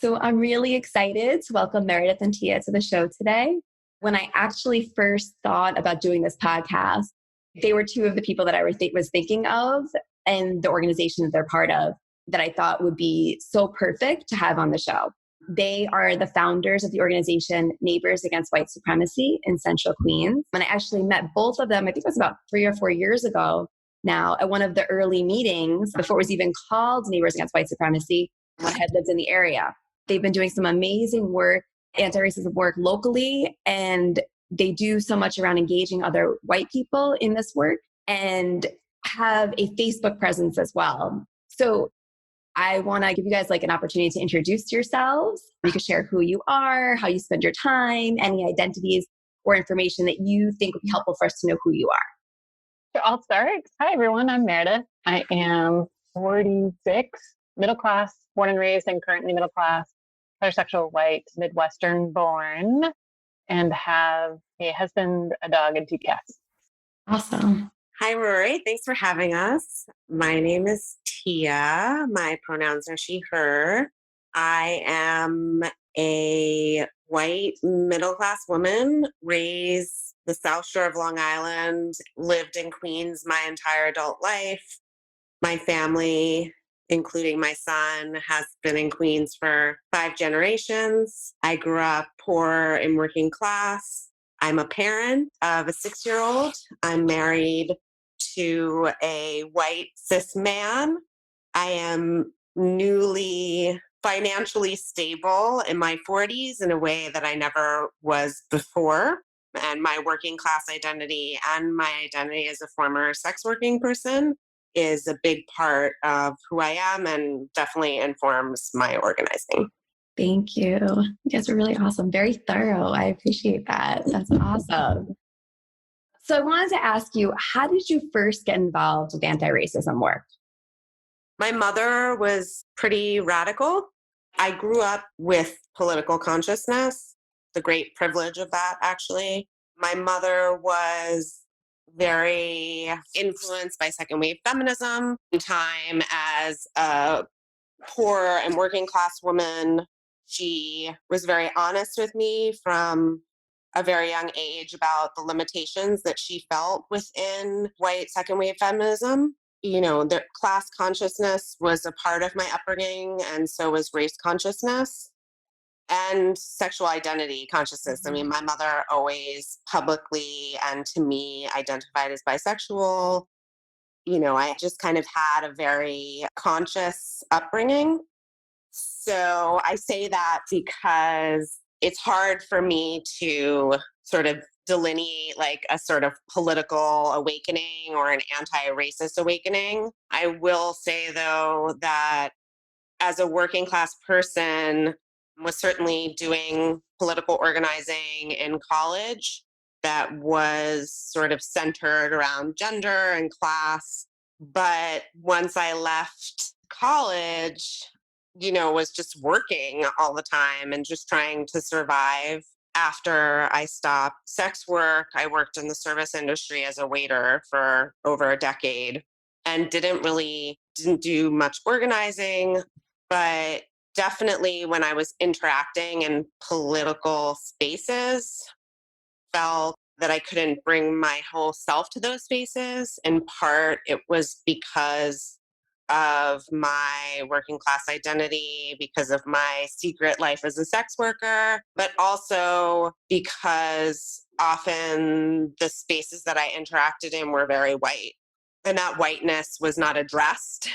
So I'm really excited to welcome Meredith and Tia to the show today. When I actually first thought about doing this podcast, they were two of the people that I was thinking of and the organization that they're part of that I thought would be so perfect to have on the show. They are the founders of the organization Neighbors Against White Supremacy in Central Queens. And I actually met both of them, I think it was about 3 or 4 years ago now, at one of the early meetings before it was even called Neighbors Against White Supremacy, when I had lived in the area. They've been doing some amazing work, anti-racism work locally, and they do so much around engaging other white people in this work and have a Facebook presence as well. So I want to give you guys like an opportunity to introduce yourselves. You can share who you are, how you spend your time, any identities or information that you think would be helpful for us to know who you are. So I'll start. Hi, everyone. I'm Meredith. I am 46, middle class, born and raised, and currently middle class, heterosexual, white, Midwestern born, and have a husband, a dog, and 2 cats. Awesome. Hi, Rory. Thanks for having us. My name is Tia. My pronouns are she, her. I am a white middle-class woman, raised the South Shore of Long Island, lived in Queens my entire adult life. My family, including my son, has been in Queens for 5 generations. I grew up poor and working class. I'm a parent of a 6-year-old. I'm married to a white cis man. I am newly financially stable in my 40s in a way that I never was before. And my working class identity and my identity as a former sex working person is a big part of who I am and definitely informs my organizing. Thank you. You guys are really awesome. Very thorough. I appreciate that. That's awesome. So I wanted to ask you, how did you first get involved with anti-racism work? My mother was pretty radical. I grew up with political consciousness, the great privilege of that, actually. My mother was very influenced by second wave feminism. Time as a poor and working class woman, she was very honest with me from a very young age about the limitations that she felt within white second wave feminism. You know, the class consciousness was a part of my upbringing, and so was race consciousness and sexual identity consciousness. I mean, my mother always publicly and to me identified as bisexual. You know, I just kind of had a very conscious upbringing. So I say that because it's hard for me to sort of delineate like a sort of political awakening or an anti-racist awakening. I will say, though, that as a working class person, was certainly doing political organizing in college that was sort of centered around gender and class. But once I left college, you know, was just working all the time and just trying to survive. After I stopped sex work, I worked in the service industry as a waiter for over a decade and didn't do much organizing, but definitely when I was interacting in political spaces, felt that I couldn't bring my whole self to those spaces. In part, it was because of my working class identity, because of my secret life as a sex worker, but also because often the spaces that I interacted in were very white. And that whiteness was not addressed.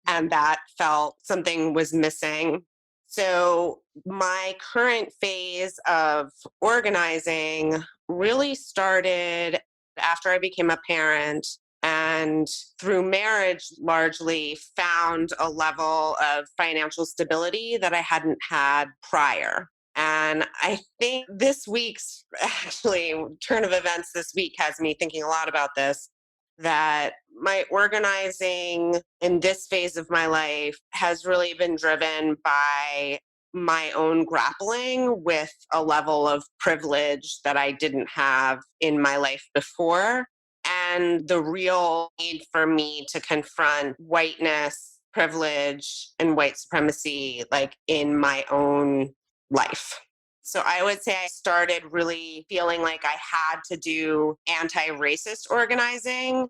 And that felt something was missing. So my current phase of organizing really started after I became a parent, and through marriage largely found a level of financial stability that I hadn't had prior. And I think this week's actually turn of events this week has me thinking a lot about this, that my organizing in this phase of my life has really been driven by my own grappling with a level of privilege that I didn't have in my life before, and the real need for me to confront whiteness privilege and white supremacy like in my own life. So I would say I started really feeling like I had to do anti-racist organizing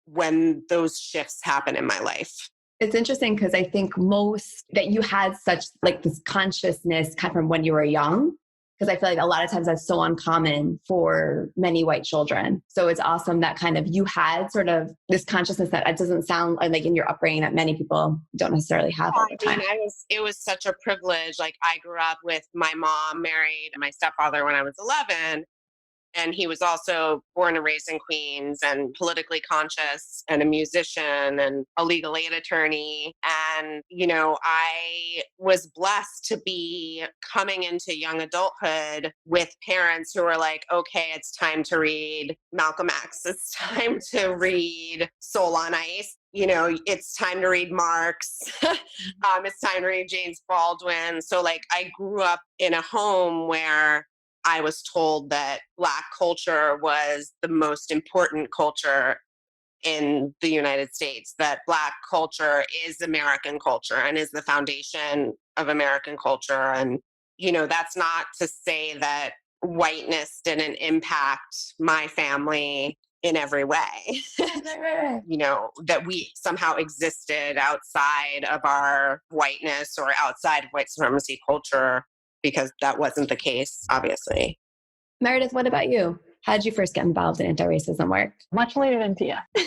when those shifts happen in my life. It's interesting because I think most that you had such like this consciousness kind of from when you were young, because I feel like a lot of times that's so uncommon for many white children. So it's awesome that kind of you had sort of this consciousness that it doesn't sound like in your upbringing that many people don't necessarily have all the time. It was such a privilege. Like I grew up with my mom married my stepfather when I was 11. And he was also born and raised in Queens and politically conscious and a musician and a legal aid attorney. And, you know, I was blessed to be coming into young adulthood with parents who were like, okay, it's time to read Malcolm X. It's time to read Soul on Ice. You know, it's time to read Marx. It's time to read James Baldwin. So like I grew up in a home where I was told that Black culture was the most important culture in the United States, that Black culture is American culture and is the foundation of American culture. And, you know, that's not to say that whiteness didn't impact my family in every way. You know, that we somehow existed outside of our whiteness or outside of white supremacy culture, because that wasn't the case, obviously. Meredith, what about you? How did you first get involved in anti-racism work? Much later than Tia. So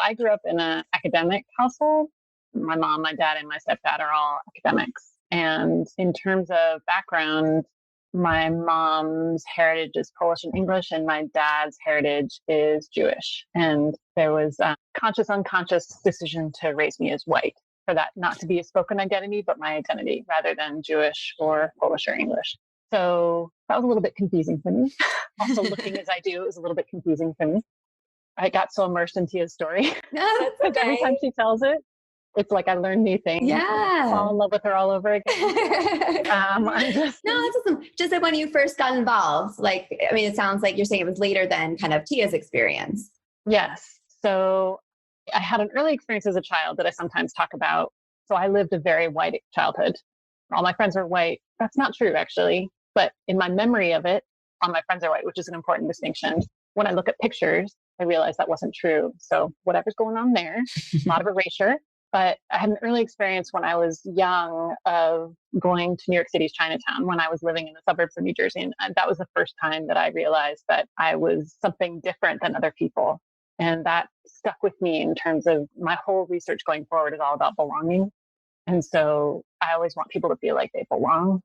I grew up in an academic household. My mom, my dad, and my stepdad are all academics. And in terms of background, my mom's heritage is Polish and English, and my dad's heritage is Jewish. And there was a conscious, unconscious decision to raise me as white, for that not to be a spoken identity, but my identity rather than Jewish or Polish or English. So that was a little bit confusing for me. Also, looking as I do, it was a little bit confusing for me. I got so immersed in Tia's story. No, that's okay. Every time she tells it, it's like I learn new things. Yeah. Fall in love with her all over again. No, it doesn't. Just like when you first got involved, like, I mean, it sounds like you're saying it was later than kind of Tia's experience. Yes. So I had an early experience as a child that I sometimes talk about. So I lived a very white childhood. All my friends are white. That's not true, actually. But in my memory of it, all my friends are white, which is an important distinction. When I look at pictures, I realize that wasn't true. So whatever's going on there, a lot of erasure. But I had an early experience when I was young of going to New York City's Chinatown when I was living in the suburbs of New Jersey. And that was the first time that I realized that I was something different than other people. And that stuck with me in terms of my whole research going forward is all about belonging. And so I always want people to feel like they belong.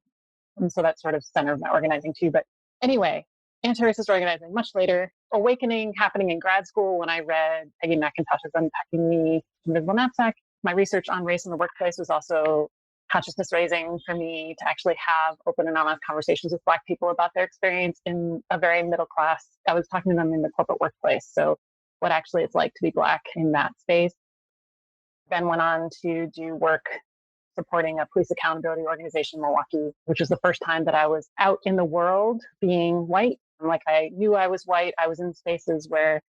And so that's sort of center of my organizing too. But anyway, anti-racist organizing much later, awakening happening in grad school when I read Peggy McIntosh's Unpacking the Invisible Knapsack. My research on race in the workplace was also consciousness raising for me to actually have open and honest conversations with Black people about their experience in a very middle class. I was talking to them in the corporate workplace. So what actually it's like to be Black in that space. Then went on to do work supporting a police accountability organization in Milwaukee, which was the first time that I was out in the world being white. Like I knew I was white. I was in spaces where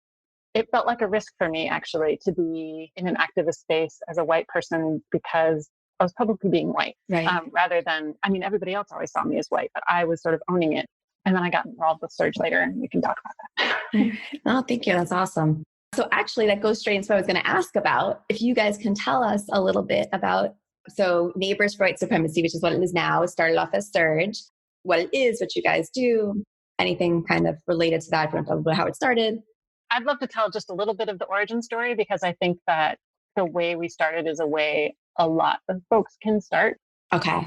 it felt like a risk for me actually to be in an activist space as a white person because I was publicly being white, right. Rather than, I mean, everybody else always saw me as white, but I was sort of owning it. And then I got involved with Surge later and we can talk about that. Oh, thank you. That's awesome. So actually that goes straight into what I was going to ask about. If you guys can tell us a little bit about, so Neighbors for White Supremacy, which is what it is now. It started off as Surge, what it is, what you guys do, anything kind of related to that, about how it started. I'd love to tell just a little bit of the origin story because I think that the way we started is a way a lot of folks can start. Okay.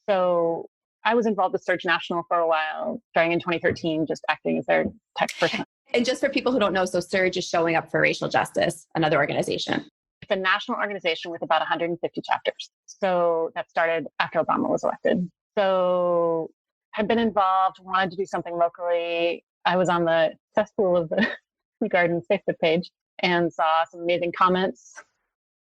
So I was involved with Surge National for a while, starting in 2013, just acting as their tech person. And just for people who don't know, so Surge is Showing Up for Racial Justice, another organization. It's a national organization with about 150 chapters. So that started after Obama was elected. So I've been involved, wanted to do something locally. I was on the cesspool of the Gardens Facebook page and saw some amazing comments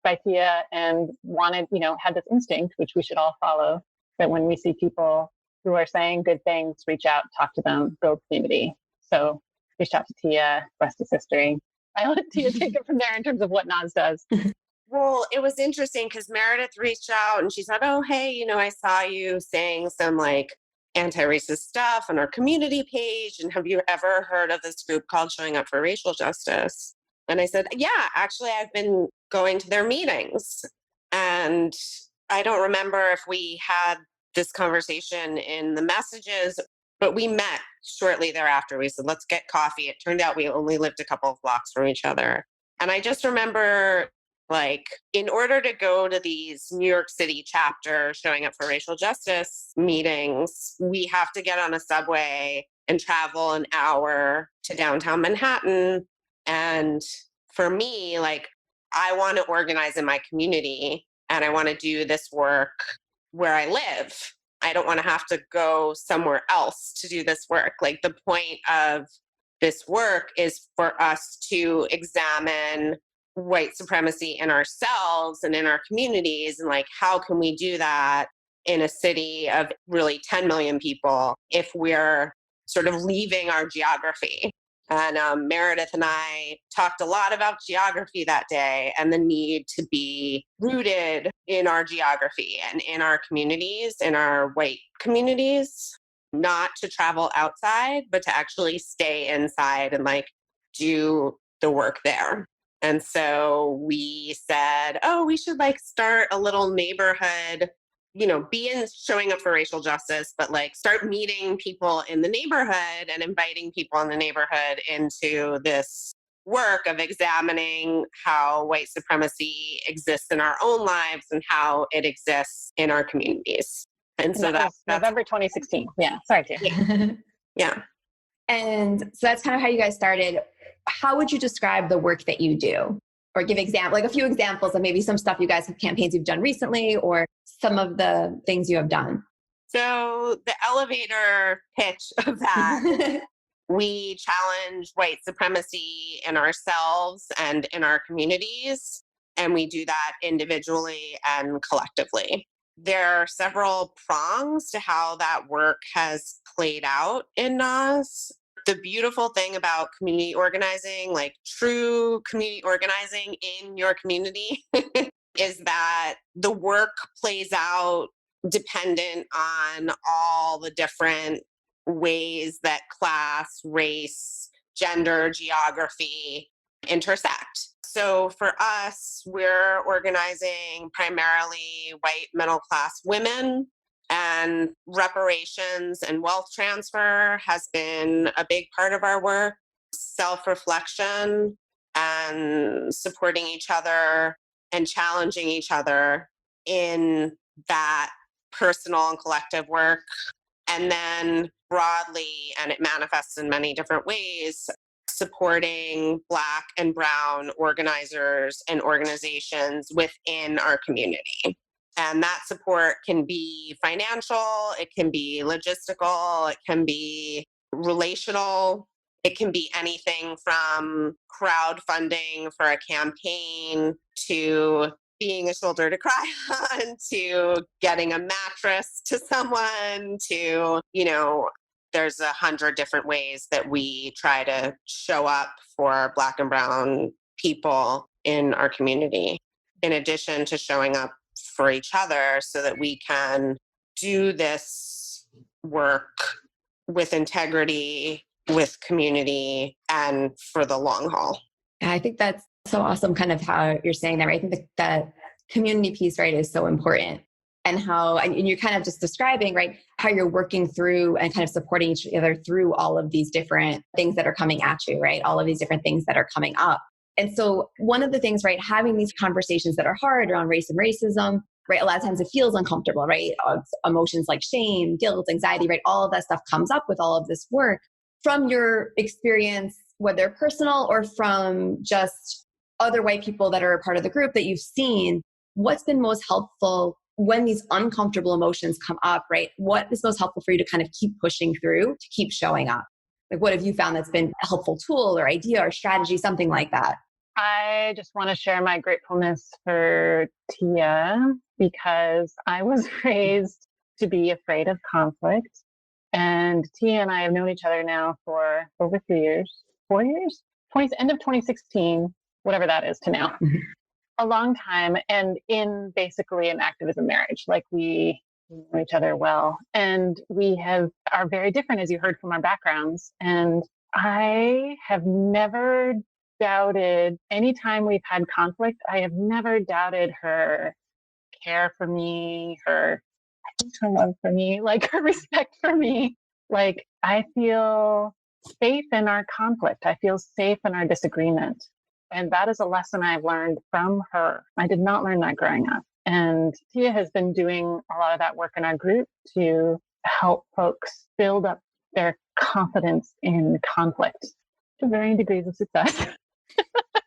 by Tia and wanted, had this instinct, which we should all follow, that when we see people who are saying good things, reach out, talk to them, build community. So reached out to Tia, rest is history. I let Tia take it from there in terms of what NAWS does. Well, it was interesting because Meredith reached out and she said, oh, hey, I saw you saying some like anti-racist stuff on our community page. And have you ever heard of this group called Showing Up for Racial Justice? And I said, yeah, actually, I've been going to their meetings. And I don't remember if we had this conversation in the messages, but we met shortly thereafter. We said, let's get coffee. It turned out we only lived a couple of blocks from each other. And I just remember, like, in order to go to these New York City chapter Showing Up for Racial Justice meetings, we have to get on a subway and travel an hour to downtown Manhattan. And for me, like, I want to organize in my community and I want to do this work where I live. I don't want to have to go somewhere else to do this work. Like, the point of this work is for us to examine white supremacy in ourselves and in our communities. And like, how can we do that in a city of really 10 million people if we're sort of leaving our geography? And Meredith and I talked a lot about geography that day and the need to be rooted in our geography and in our communities, in our white communities, not to travel outside, but to actually stay inside and like do the work there. And so we said, oh, we should like start a little neighborhood, be in Showing Up for Racial Justice, but like start meeting people in the neighborhood and inviting people in the neighborhood into this work of examining how white supremacy exists in our own lives and how it exists in our communities. And so that's November 2016. Yeah. Sorry, Tia. Yeah. And so that's kind of how you guys started. How would you describe the work that you do? Or give a few examples of maybe some stuff you guys have campaigns you've done recently or some of the things you have done. So the elevator pitch of that, we challenge white supremacy in ourselves and in our communities. And we do that individually and collectively. There are several prongs to how that work has played out in NAWS. The beautiful thing about community organizing, like true community organizing in your community, is that the work plays out dependent on all the different ways that class, race, gender, geography intersect. So for us, we're organizing primarily white middle class women, and reparations and wealth transfer has been a big part of our work. Self-reflection and supporting each other and challenging each other in that personal and collective work. And then broadly, and it manifests in many different ways, supporting Black and Brown organizers and organizations within our community. And that support can be financial, it can be logistical, it can be relational, it can be anything from crowdfunding for a campaign to being a shoulder to cry on, to getting a mattress to someone, to, there's 100 different ways that we try to show up for Black and Brown people in our community, in addition to showing up for each other so that we can do this work with integrity, with community, and for the long haul. Yeah, I think that's so awesome, kind of how you're saying that, right? I think that community piece, right, is so important. And you're kind of just describing, right, how you're working through and kind of supporting each other through all of these different things that are coming at you, right? All of these different things that are coming up. And so one of the things, right, having these conversations that are hard around race and racism, right, a lot of times it feels uncomfortable, right? Emotions like shame, guilt, anxiety, right? All of that stuff comes up with all of this work. From your experience, whether personal or from just other white people that are a part of the group that you've seen, what's been most helpful when these uncomfortable emotions come up, right? What is most helpful for you to kind of keep pushing through, to keep showing up? Like, what have you found that's been a helpful tool or idea or strategy, something like that? I just want to share my gratefulness for Tia, because I was raised to be afraid of conflict. And Tia and I have known each other now for over 3 years, 4 years. end of 2016, whatever that is to now. Mhm. A long time, and in basically an activism marriage. Like we know each other well, and we are very different, as you heard from our backgrounds. And I have never doubted, anytime we've had conflict, I have never doubted her care for me, her love for me, like her respect for me. Like I feel safe in our conflict. I feel safe in our disagreement. And that is a lesson I've learned from her. I did not learn that growing up. And Tia has been doing a lot of that work in our group to help folks build up their confidence in conflict to varying degrees of success.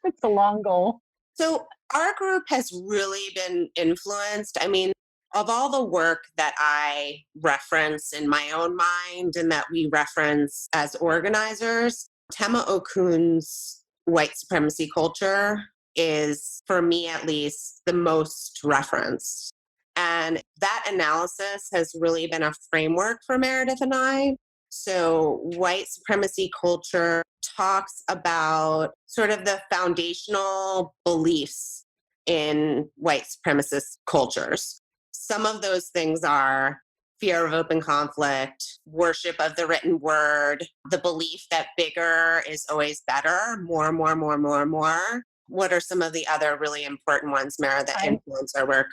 It's a long goal. So our group has really been influenced. I mean, of all the work that I reference in my own mind and that we reference as organizers, Tema Okun's white supremacy culture is, for me at least, the most referenced. And that analysis has really been a framework for Meredith and I. So, white supremacy culture talks about sort of the foundational beliefs in white supremacist cultures. Some of those things are fear of open conflict, worship of the written word, the belief that bigger is always better, more, more, more, more, more. What are some of the other really important ones, Mara, that influence our work?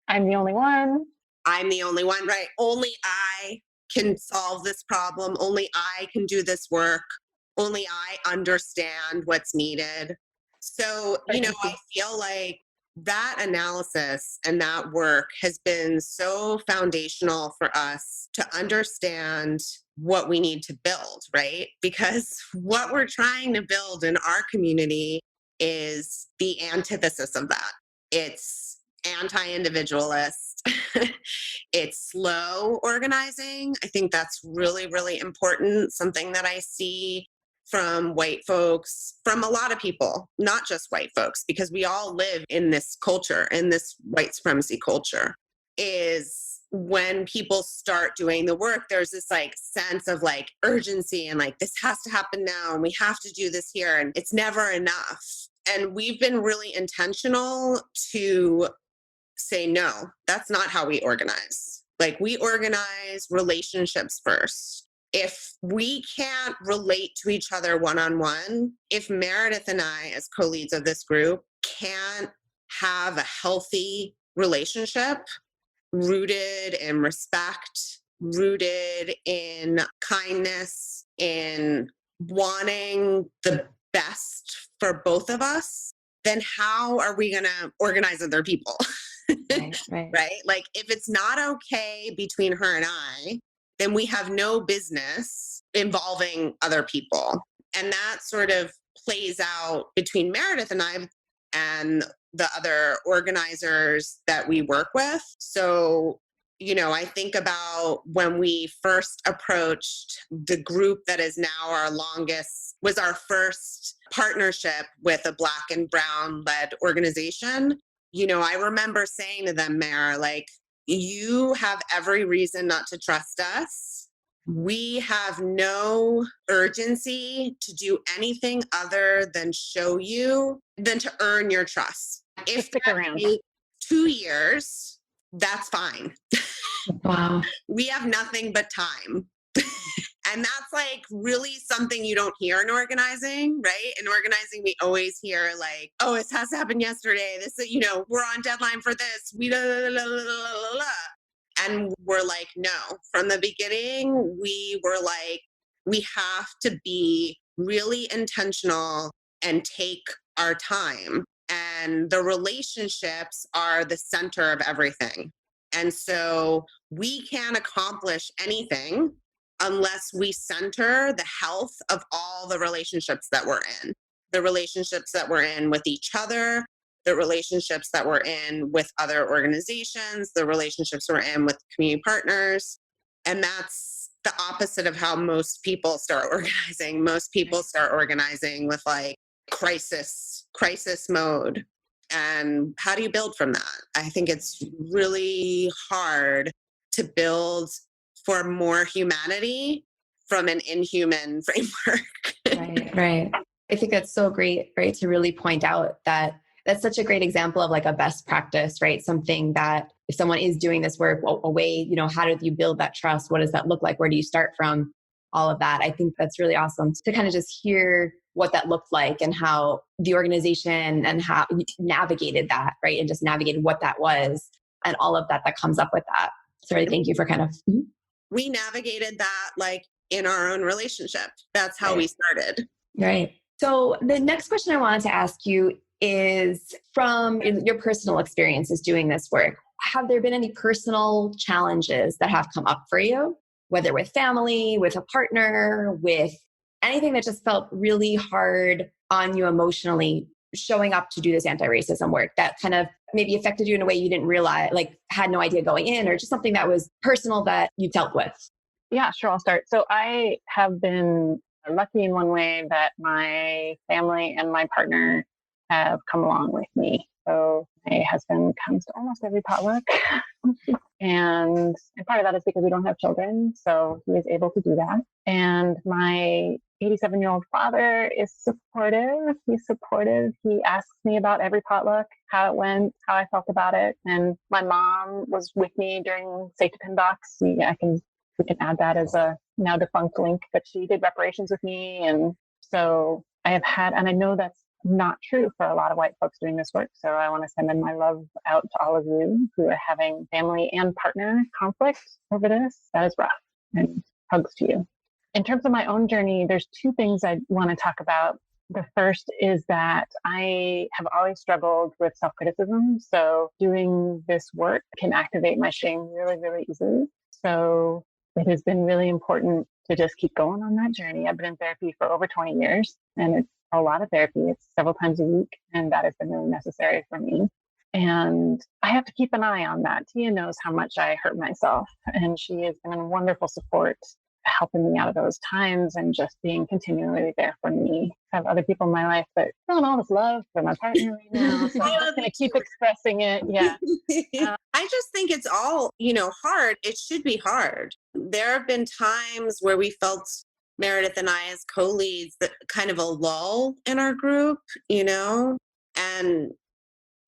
I'm the only one. I'm the only one, right? Only I can solve this problem. Only I can do this work. Only I understand what's needed. So, I feel like that analysis and that work has been so foundational for us to understand what we need to build, right? Because what we're trying to build in our community is the antithesis of that. It's anti-individualist. It's slow organizing. I think that's really, really important. Something that I see from white folks, from a lot of people, not just white folks, because we all live in this culture, in this white supremacy culture, is when people start doing the work, there's this like sense of like urgency and like this has to happen now and we have to do this here and it's never enough. And we've been really intentional to say, no, that's not how we organize. Like we organize relationships first. If we can't relate to each other one-on-one, if Meredith and I, as co-leads of this group, can't have a healthy relationship rooted in respect, rooted in kindness, in wanting the best for both of us, then how are we going to organize other people? Right. Right? Like if it's not okay between her and I, then we have no business involving other people. And that sort of plays out between Meredith and I and the other organizers that we work with. So, I think about when we first approached the group that is now was our first partnership with a Black and Brown led organization. I remember saying to them, Mara, like, you have every reason not to trust us. We have no urgency to do anything other than to earn your trust. If stick around 2 years, that's fine. Wow. We have nothing but time. And that's like really something you don't hear in organizing, right? In organizing, we always hear like, oh, it has to happen yesterday. This, we're on deadline for this. And we're like, no, from the beginning, we were like, we have to be really intentional and take our time. And the relationships are the center of everything. And so we can't accomplish anything unless we center the health of all the relationships that we're in. The relationships that we're in with each other, the relationships that we're in with other organizations, the relationships we're in with community partners. And that's the opposite of how most people start organizing. Most people start organizing with like crisis mode. And how do you build from that? I think it's really hard to build for more humanity from an inhuman framework. Right. I think that's so great, right? To really point out that that's such a great example of like a best practice, right? Something that if someone is doing this work, a way, how do you build that trust? What does that look like? Where do you start from? All of that. I think that's really awesome to kind of just hear what that looked like and how the organization and how you navigated that, right? And just navigated what that was and all of that comes up with that. So really thank you for kind of... We navigated that like in our own relationship. That's how we started. Right. So the next question I wanted to ask you is from your personal experiences doing this work. Have there been any personal challenges that have come up for you, whether with family, with a partner, with anything that just felt really hard on you emotionally, showing up to do this anti-racism work that kind of maybe affected you in a way you didn't realize, like had no idea going in, or just something that was personal that you dealt with? Yeah, sure. I'll start. So I have been lucky in one way that my family and my partner have come along with me. So my husband comes to almost every potluck. And part of that is because we don't have children. So he is able to do that. And my 87-year-old father is supportive. He's supportive. He asks me about every potluck, how it went, how I felt about it. And my mom was with me during Safety Pin Docs. We can add that as a now defunct link, but she did reparations with me. And so I have had, and I know that's not true for a lot of white folks doing this work. So I want to send in my love out to all of you who are having family and partner conflict over this. That is rough, and hugs to you. In terms of my own journey, there's two things I want to talk about. The first is that I have always struggled with self-criticism. So doing this work can activate my shame really, really easily. So it has been really important to just keep going on that journey. I've been in therapy for over 20 years, and it's a lot of therapy. It's several times a week, and that has been really necessary for me. And I have to keep an eye on that. Tia knows how much I hurt myself, and she has been a wonderful support, helping me out of those times and just being continually there for me. I have other people in my life, but feeling all this love for my partner right now. So I'm just going to keep expressing it. Yeah. I just think it's all, hard. It should be hard. There have been times where we felt, Meredith and I as co-leads, that kind of a lull in our group, and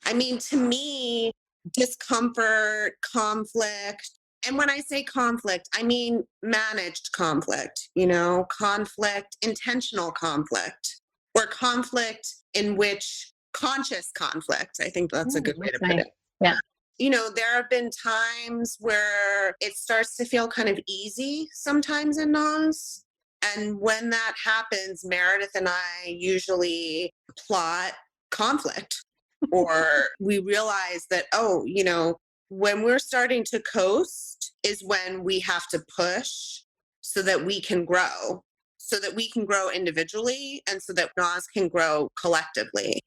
I mean, to me, discomfort, conflict, and when I say conflict, I mean managed conflict, conflict, intentional conflict, or conflict in which conscious conflict. I think that's a good way to put it. Yeah. There have been times where it starts to feel kind of easy sometimes in NAWS. And when that happens, Meredith and I usually plot conflict, or we realize that, when we're starting to coast is when we have to push so that we can grow individually, and so that NAWS can grow collectively.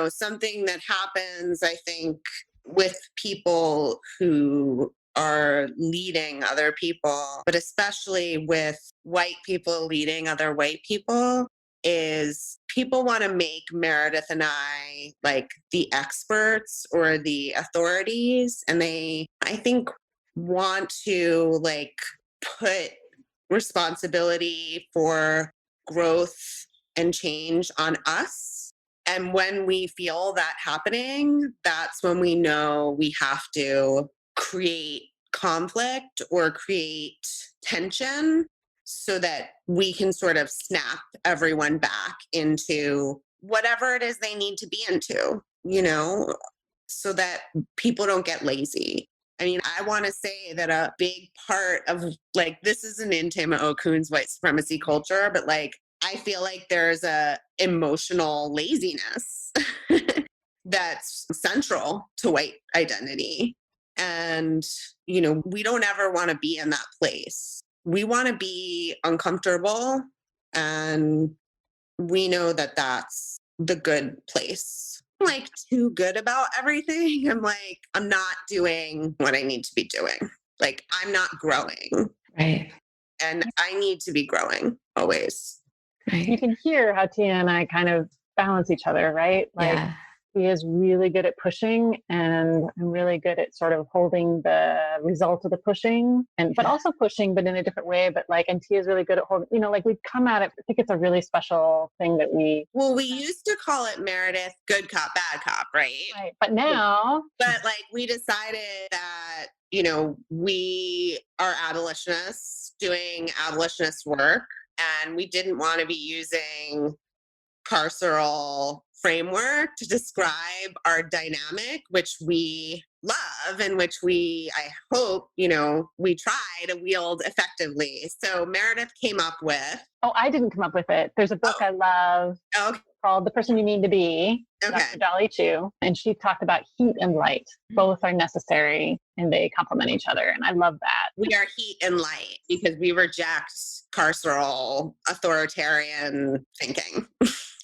Something that happens, I think, with people who are leading other people, but especially with white people leading other white people, is people want to make Meredith and I like the experts or the authorities. And they, I think, want to like put responsibility for growth and change on us. And when we feel that happening, that's when we know we have to create conflict or create tension so that we can sort of snap everyone back into whatever it is they need to be into, so that people don't get lazy. I mean, I want to say that a big part of like, this isn't in Tama Okune's white supremacy culture, but like, I feel like there's a emotional laziness that's central to white identity. And, we don't ever want to be in that place. We want to be uncomfortable, and we know that that's the good place. I'm like too good about everything. I'm not doing what I need to be doing. Like, I'm not growing. Right. And I need to be growing always. Right. You can hear how Tia and I kind of balance each other, right? Like, Tia is really good at pushing, and I'm really good at sort of holding the result of the pushing, but also pushing, but in a different way. But and Tia is really good at holding, we come at it. I think it's a really special thing that we used to call it Meredith, good cop, bad cop, right? Right. But now, we decided that, we are abolitionists doing abolitionist work, and we didn't want to be using carceral framework to describe our dynamic, which we love and which I hope, we try to wield effectively. So Meredith came up with. Oh, I didn't come up with it. There's a book I love called The Person You Need to Be, Dr. Dolly Chu. And she talked about heat and light. Both are necessary and they complement each other. And I love that. We are heat and light because we reject carceral authoritarian thinking.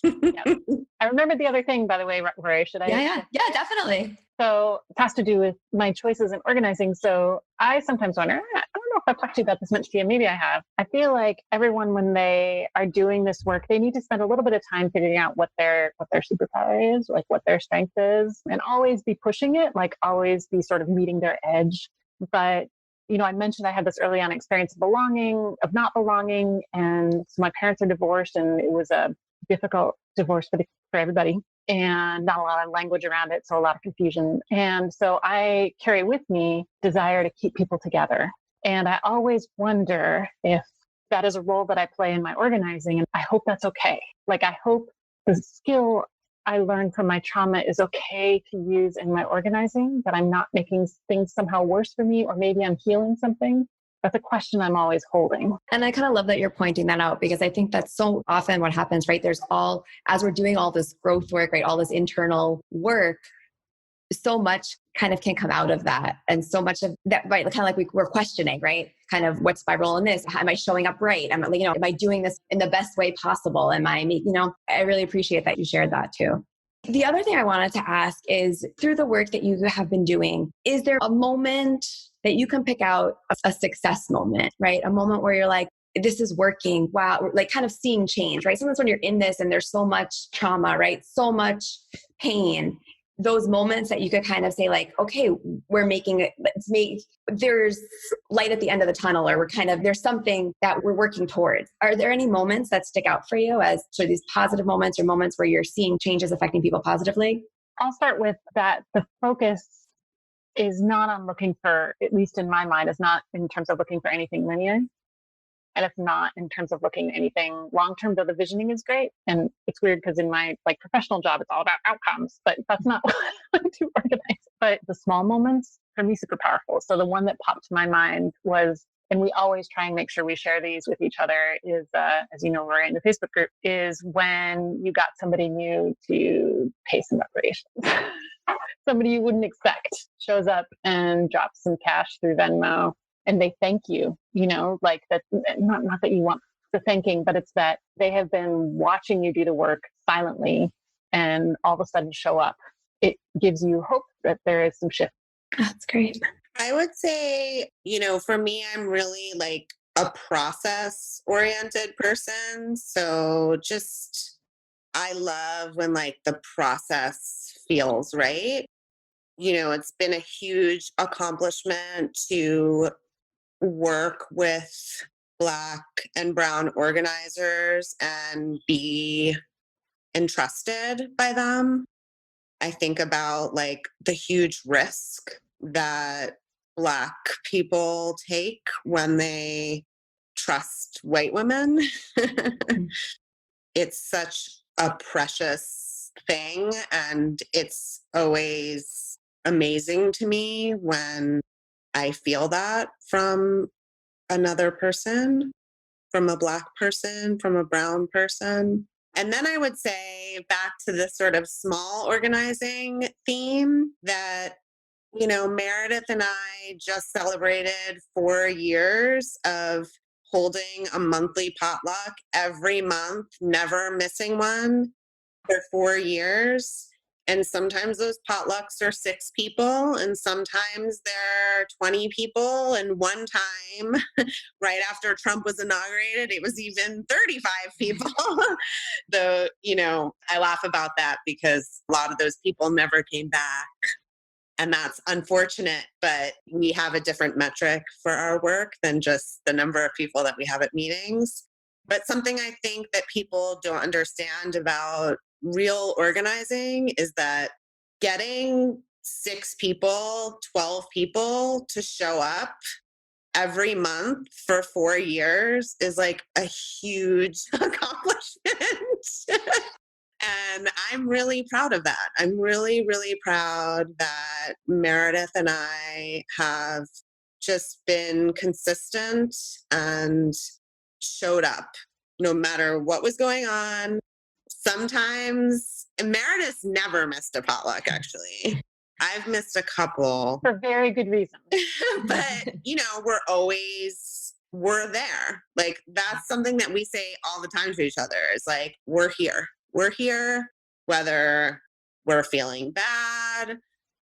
Yep. I remember the other thing, by the way, Rory, should I? Yeah, definitely. So it has to do with my choices in organizing. So I sometimes wonder, I don't know if I've talked to you about this much, Tia, maybe I have. I feel like everyone, when they are doing this work, they need to spend a little bit of time figuring out what their superpower is, like what their strength is, and always be pushing it, always be sort of meeting their edge. But I mentioned I had this early on experience of not belonging. And so my parents are divorced, and it was a difficult divorce for everybody, and not a lot of language around it. So a lot of confusion. And so I carry with me desire to keep people together. And I always wonder if that is a role that I play in my organizing. And I hope that's okay. I hope the skill I learned from my trauma is okay to use in my organizing, that I'm not making things somehow worse for me, or maybe I'm healing something. That's a question I'm always holding. And I kind of love that you're pointing that out, because I think that's so often what happens, right? As we're doing all this growth work, right? All this internal work, so much kind of can come out of that. And so much of that, right? Kind of we're questioning, right? Kind of what's my role in this? Am I showing up right? Am I doing this in the best way possible? I really appreciate that you shared that too. The other thing I wanted to ask is, through the work that you have been doing, is there a moment that you can pick out, a success moment, right? A moment where you're like, this is working. Wow. Kind of seeing change, right? Sometimes when you're in this and there's so much trauma, right? So much pain, those moments that you could kind of say okay, we're making it, there's light at the end of the tunnel, or there's something that we're working towards. Are there any moments that stick out for you as sort of these positive moments, or moments where you're seeing changes affecting people positively? I'll start with that. The focus is not on looking for, at least in my mind, is not in terms of looking for anything linear. And it's not in terms of looking at anything long-term, though the visioning is great. And it's weird because in my professional job, it's all about outcomes, but that's not what I do organize. But the small moments, for me, super powerful. So the one that popped to my mind was, and we always try and make sure we share these with each other, is, as you know, we're in the Facebook group, is when you got somebody new to pay some reparations. Somebody you wouldn't expect shows up and drops some cash through Venmo, and they thank you, that, not that you want the thanking, but it's that they have been watching you do the work silently and all of a sudden show up. It gives you hope that there is some shift. That's great. I would say, for me, I'm really a process oriented person. So I love when the process feels right. It's been a huge accomplishment to work with Black and Brown organizers and be entrusted by them. I think about the huge risk that Black people take when they trust white women. It's such a precious thing, and it's always amazing to me when I feel that from another person, from a Black person, from a brown person. And then I would say, back to this sort of small organizing theme, that, Meredith and I just celebrated 4 years of holding a monthly potluck every month, never missing one, for 4 years. And sometimes those potlucks are 6 people, and sometimes they're 20 people. And one time, right after Trump was inaugurated, it was even 35 people. Though, I laugh about that because a lot of those people never came back. And that's unfortunate, but we have a different metric for our work than just the number of people that we have at meetings. But something I think that people don't understand about real organizing is that getting 6 people, 12 people to show up every month for 4 years is like a huge accomplishment. And I'm really proud of that. I'm really, really proud that Meredith and I have just been consistent and showed up no matter what was going on. Sometimes, and Meredith's never missed a potluck, actually. I've missed a couple. For very good reason. But, we're there. Like, that's something that we say all the time to each other. It's like, we're here. We're here, whether we're feeling bad,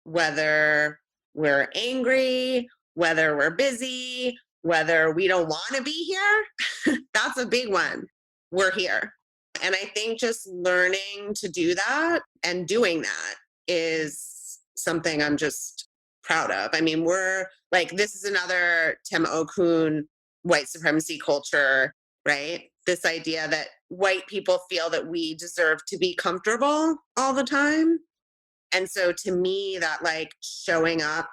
whether we're angry, whether we're busy, whether we don't want to be here. That's a big one. We're here. And I think just learning to do that and doing that is something I'm just proud of. I mean, we're like, this is another Tim Okun white supremacy culture, right? This idea that white people feel that we deserve to be comfortable all the time. And so to me, that like showing up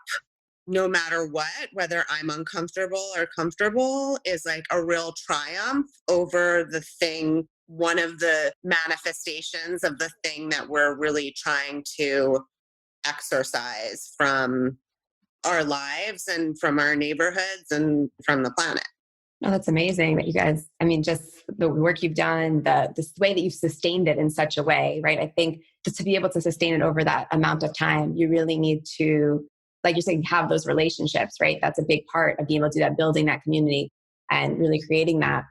no matter what, whether I'm uncomfortable or comfortable, is like a real triumph over the thing, one of the manifestations of the thing that we're really trying to exercise from our lives and from our neighborhoods and from the planet. Oh, that's amazing that you guys, just the work you've done, the way that you've sustained it in such a way, right? I think just to be able to sustain it over that amount of time, you really need to, like you're saying, have those relationships, right? That's a big part of being able to do that, building that community and really creating that.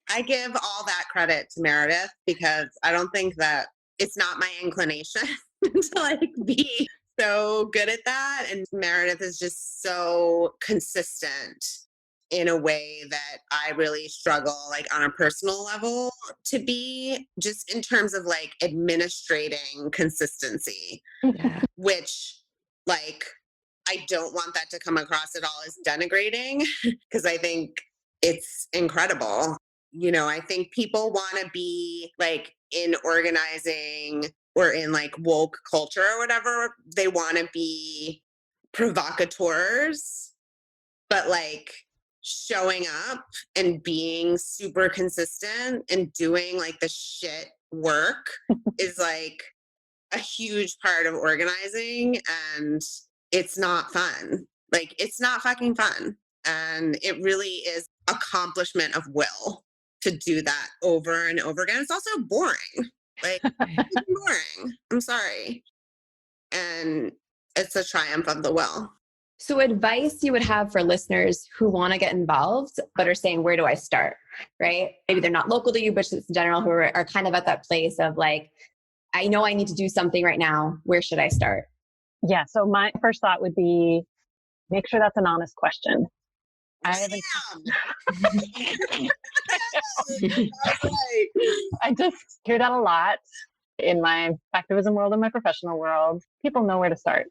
I give all that credit to Meredith because I don't think that it's not my inclination to like be so good at that. And Meredith is just so consistent in a way that I really struggle, like on a personal level, to be, just in terms of like administrating consistency, which like, I don't want that to come across at all as denigrating because I think it's incredible. I think people want to be like in organizing or in like woke culture or whatever, they want to be provocateurs, but like showing up and being super consistent and doing like the shit work is like a huge part of organizing, and it's not fun. Like, it's not fucking fun. And it really is accomplishment of will to do that over and over again. It's also boring. Like, it's boring. I'm sorry. And it's a triumph of the will. So advice you would have for listeners who want to get involved, but are saying, where do I start? Right? Maybe they're not local to you, but just in general, who are kind of at that place of like, I know I need to do something right now. Where should I start? Yeah. So my first thought would be, make sure that's an honest question. I just hear that a lot in my activism world and my professional world. People know where to start.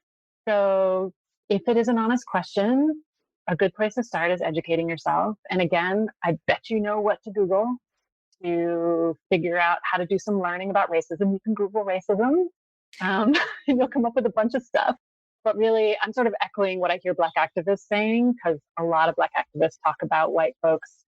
So if it is an honest question, a good place to start is educating yourself. And again, I bet you know what to Google to figure out how to do some learning about racism. You can Google racism and you'll come up with a bunch of stuff. But really, I'm sort of echoing what I hear Black activists saying, because a lot of Black activists talk about white folks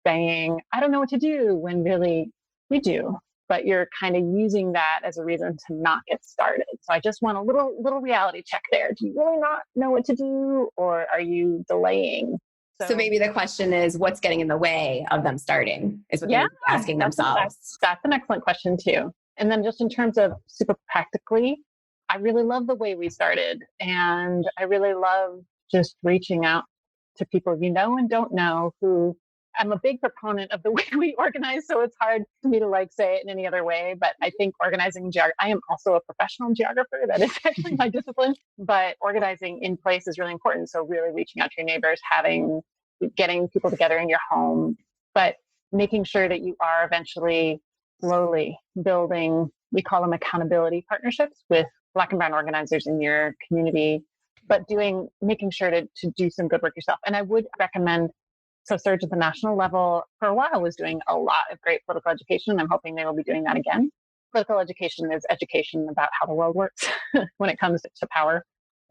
saying, I don't know what to do, when really we do. But you're kind of using that as a reason to not get started. So I just want a little reality check there. Do you really not know what to do, or are you delaying? So maybe the question is, what's getting in the way of them starting is what they're asking themselves. That's an excellent question too. And then just in terms of super practically, I really love the way we started. And I really love just reaching out to people you know and don't know who I'm a big proponent of the way we organize, so it's hard for me to say it in any other way. But I think organizing I am also a professional geographer. That is actually my discipline. But organizing in place is really important. So really reaching out to your neighbors, getting people together in your home, but making sure that you are eventually slowly building, we call them accountability partnerships with Black and brown organizers in your community, but making sure to do some good work yourself. And I would recommend, so Surge at the national level for a while was doing a lot of great political education. I'm hoping they will be doing that again. Political education is education about how the world works when it comes to power.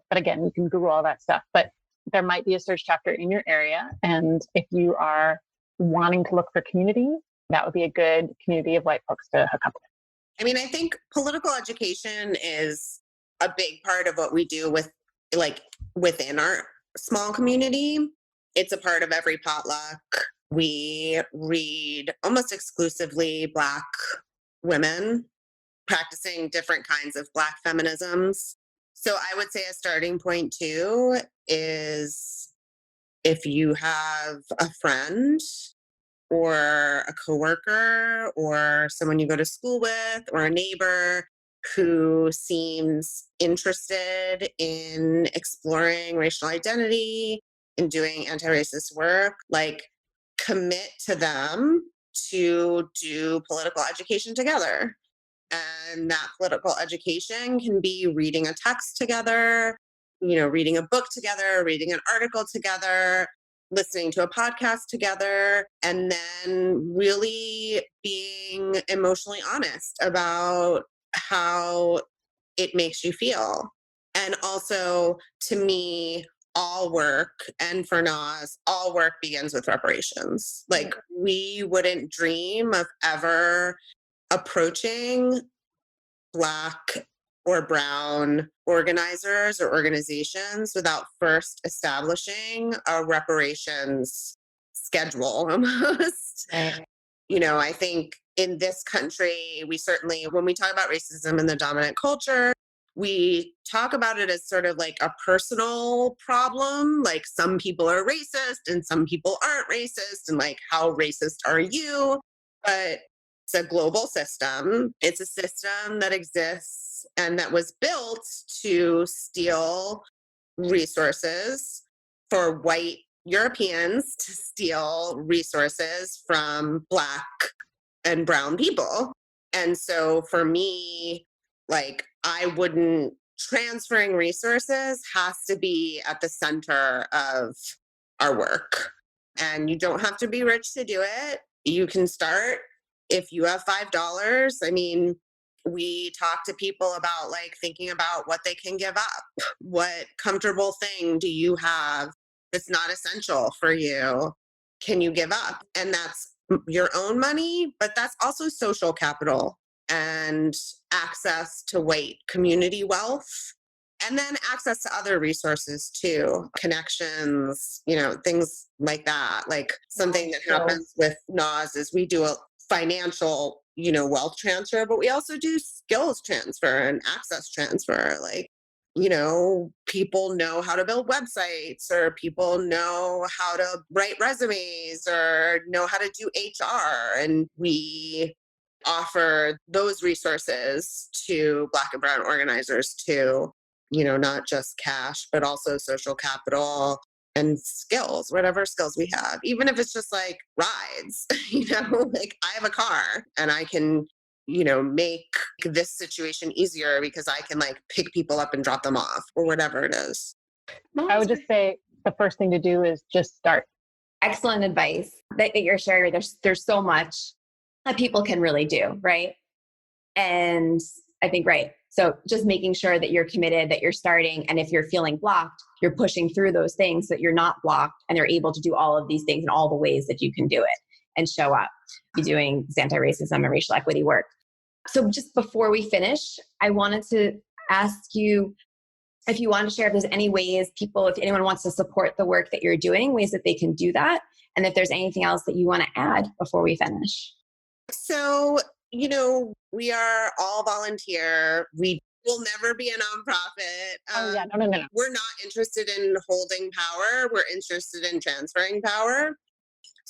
But again, you can Google all that stuff. But there might be a Surge chapter in your area. And if you are wanting to look for community, that would be a good community of white folks to hook up with. I mean, I think political education is a big part of what we do within our small community. It's a part of every potluck. We read almost exclusively Black women practicing different kinds of Black feminisms. So I would say a starting point too is if you have a friend or a coworker or someone you go to school with or a neighbor who seems interested in exploring racial identity and doing anti-racist work, commit to them to do political education together. And that political education can be reading a text together, reading a book together, reading an article together, listening to a podcast together, and then really being emotionally honest about how it makes you feel. And also, to me, all work, and for NAWS, all work begins with reparations. We wouldn't dream of ever approaching Black or brown organizers or organizations without first establishing a reparations schedule almost. Right. I think in this country, we certainly, when we talk about racism in the dominant culture, we talk about it as sort of like a personal problem. Like some people are racist and some people aren't racist. And how racist are you? But it's a global system. It's a system that exists and that was built to steal resources for white Europeans to steal resources from Black and brown people. And so for me, transferring resources has to be at the center of our work. And you don't have to be rich to do it. You can start if you have $5. I mean, we talk to people about thinking about what they can give up. What comfortable thing do you have that's not essential for you? Can you give up? And that's your own money, but that's also social capital and access to white community wealth. And then access to other resources too, connections, things like that. Something that happens with NAWS is we do a financial, wealth transfer, but we also do skills transfer and access transfer. People know how to build websites, or people know how to write resumes, or know how to do HR. And we offer those resources to Black and brown organizers too, not just cash, but also social capital and skills, whatever skills we have, even if it's just rides, I have a car and I can, make this situation easier because I can pick people up and drop them off or whatever it is. I would just say the first thing to do is just start. Excellent advice that you're sharing. There's so much that people can really do, right? And I think, right. So just making sure that you're committed, that you're starting, and if you're feeling blocked, you're pushing through those things so that you're not blocked and you're able to do all of these things in all the ways that you can do it and show up. Be doing anti-racism and racial equity work. So just before we finish, I wanted to ask you if you want to share if there's any ways if anyone wants to support the work that you're doing, ways that they can do that. And if there's anything else that you want to add before we finish. So, we are all volunteer. We will never be a nonprofit. No. We're not interested in holding power. We're interested in transferring power.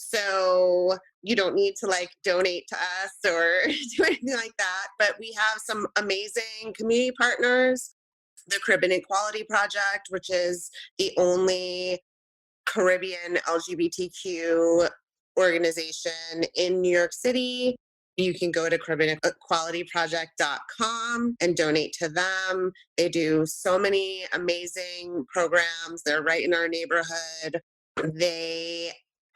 So you don't need to like donate to us or do anything like that. But we have some amazing community partners. The Caribbean Equality Project, which is the only Caribbean LGBTQ organization in New York City. You can go to CaribbeanEqualityProject.com and donate to them. They do so many amazing programs. They're right in our neighborhood. They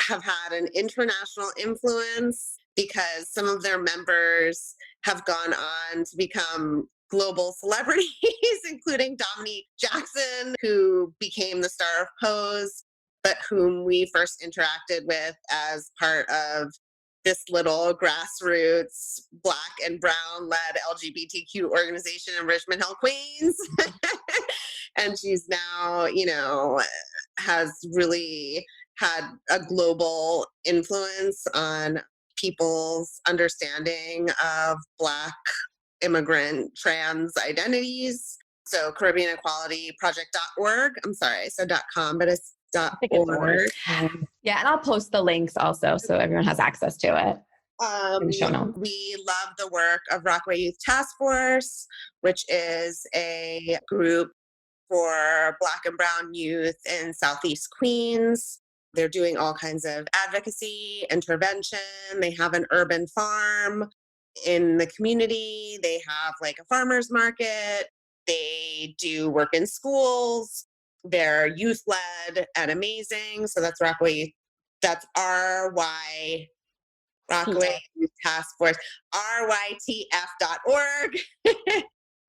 have had an international influence because some of their members have gone on to become global celebrities, including Dominique Jackson, who became the star of Pose, but whom we first interacted with as part of this little grassroots Black and Brown led LGBTQ organization in Richmond Hill, Queens. And she's now, has really had a global influence on people's understanding of Black immigrant trans identities. So CaribbeanEqualityProject.org. I'm sorry, I said .com, but it's .org. Yeah, and I'll post the links also so everyone has access to it in the show notes. We love the work of Rockaway Youth Task Force, which is a group for Black and Brown youth in Southeast Queens. They're doing all kinds of advocacy, intervention. They have an urban farm in the community. They have like a farmer's market. They do work in schools. They're youth-led and amazing. So that's Rockaway. That's RY, Rockaway Youth Task Force, rytf.org.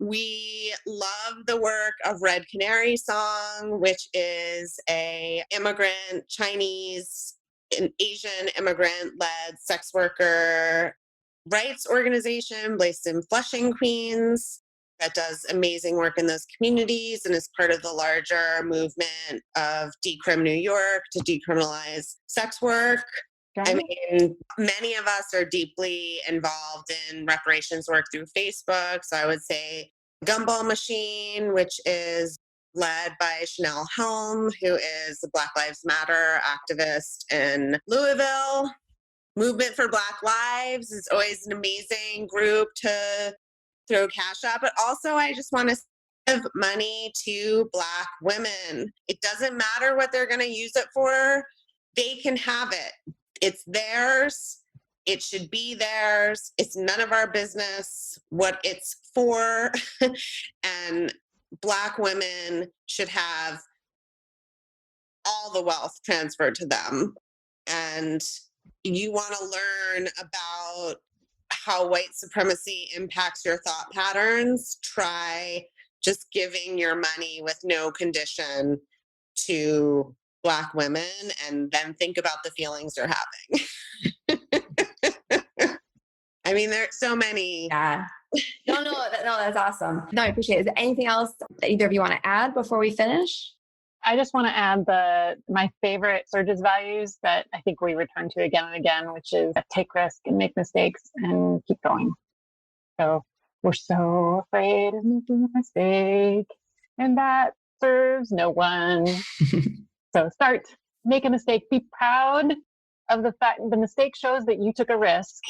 We love the work of Red Canary Song, which is a immigrant, Chinese, an Asian immigrant-led sex worker rights organization based in Flushing, Queens, that does amazing work in those communities and is part of the larger movement of Decrim New York to decriminalize sex work. I mean, many of us are deeply involved in reparations work through Facebook. So I would say Gumball Machine, which is led by Chanel Helm, who is a Black Lives Matter activist in Louisville. Movement for Black Lives is always an amazing group to throw cash at. But also, I just want to give money to Black women. It doesn't matter what they're going to use it for. They can have it. It's theirs. It should be theirs. It's none of our business what it's for. And Black women should have all the wealth transferred to them. And you want to learn about how white supremacy impacts your thought patterns, try just giving your money with no condition to Black women, and then think about the feelings they're having. I mean, there's so many. Yeah. No, that's awesome. No, I appreciate it. Is there anything else that either of you want to add before we finish? I just want to add my favorite Surge's values that I think we return to again and again, which is take risks and make mistakes and keep going. So we're so afraid of making a mistake, and that serves no one. So make a mistake. Be proud of the fact the mistake shows that you took a risk,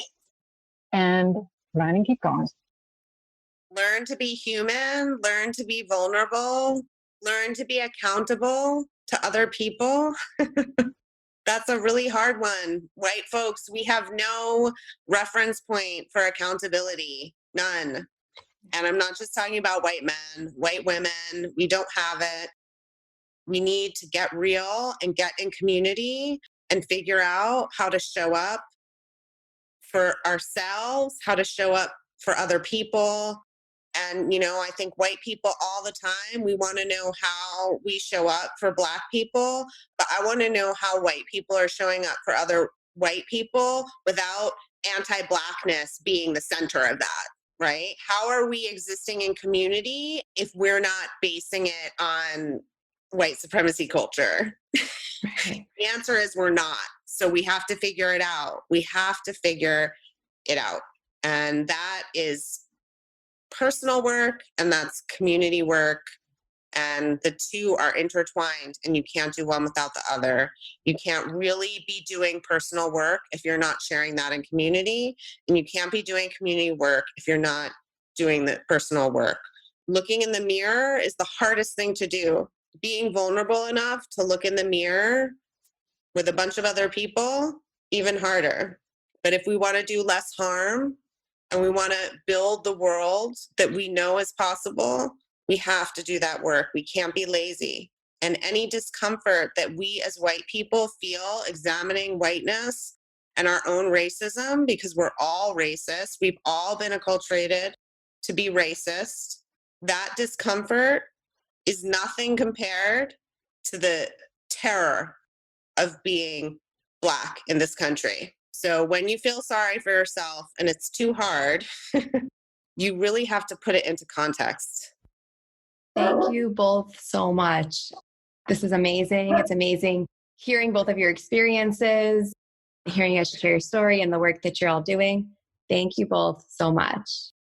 and run and keep going. Learn to be human, learn to be vulnerable, learn to be accountable to other people. That's a really hard one. White folks, we have no reference point for accountability, none. And I'm not just talking about white men, white women, we don't have it. We need to get real and get in community and figure out how to show up for ourselves, how to show up for other people. And, I think white people all the time, we want to know how we show up for Black people, but I want to know how white people are showing up for other white people without anti-Blackness being the center of that, right? How are we existing in community if we're not basing it on white supremacy culture? Right. The answer is we're not. So we have to figure it out. And that is personal work, and that's community work, And the two are intertwined, and you can't do one without the other. You can't really be doing personal work if you're not sharing that in community. And you can't be doing community work if you're not doing the personal work. Looking in the mirror is the hardest thing to do. Being vulnerable enough to look in the mirror with a bunch of other people, even harder. But if we want to do less harm and we want to build the world that we know is possible, we have to do that work. We can't be lazy. And any discomfort that we as white people feel examining whiteness and our own racism, because we're all racist, we've all been acculturated to be racist, that discomfort is nothing compared to the terror of being Black in this country. So when you feel sorry for yourself and it's too hard, you really have to put it into context. Thank you both so much. This is amazing. It's amazing hearing both of your experiences, hearing you share your story and the work that you're all doing. Thank you both so much.